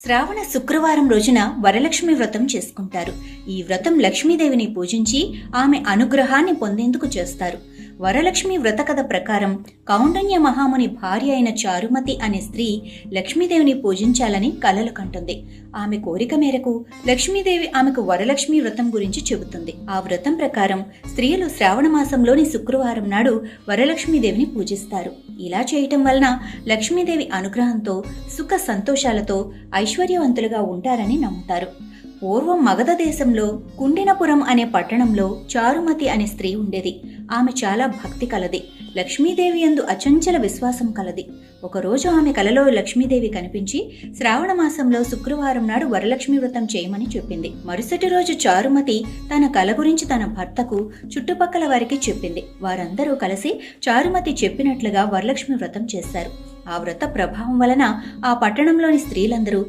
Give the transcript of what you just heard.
శ్రావణ శుక్రవారం రోజున వరలక్ష్మి వ్రతం చేసుకుంటారు. ఈ వ్రతం లక్ష్మీదేవిని పూజించి ఆమె అనుగ్రహాన్ని పొందేందుకు చేస్తారు. వరలక్ష్మి వ్రత కథ ప్రకారం కౌండన్య మహాముని భార్య అయిన చారుమతి అనే స్త్రీ లక్ష్మీదేవిని పూజించాలని కలలు కంటుంది. ఆమె కోరిక మేరకు లక్ష్మీదేవి ఆమెకు వరలక్ష్మి వ్రతం గురించి చెబుతుంది. ఆ వ్రతం ప్రకారం స్త్రీలు శ్రావణ మాసంలోని శుక్రవారం నాడు వరలక్ష్మీదేవిని పూజిస్తారు. ఇలా చేయటం వలన లక్ష్మీదేవి అనుగ్రహంతో సుఖ సంతోషాలతో ఐశ్వర్యవంతులుగా ఉంటారని నమ్ముతారు. పూర్వం మగధ దేశంలో కుండినపురం అనే పట్టణంలో చారుమతి అనే స్త్రీ ఉండేది. ఆమె చాలా భక్తి కలది. లక్ష్మీదేవి యందు అచంచల విశ్వాసం కలది. ఒకరోజు ఆమె కలలో లక్ష్మీదేవి కనిపించి శ్రావణ మాసంలో శుక్రవారం నాడు వరలక్ష్మి వ్రతం చేయమని చెప్పింది. మరుసటి రోజు చారుమతి తన కల గురించి తన భర్తకు, చుట్టుపక్కల వారికి చెప్పింది. వారందరూ కలిసి చారుమతి చెప్పినట్లుగా వరలక్ష్మి వ్రతం చేశారు. ఆ వ్రత ప్రభావం వలన ఆ పట్టణంలోని స్త్రీలందరూ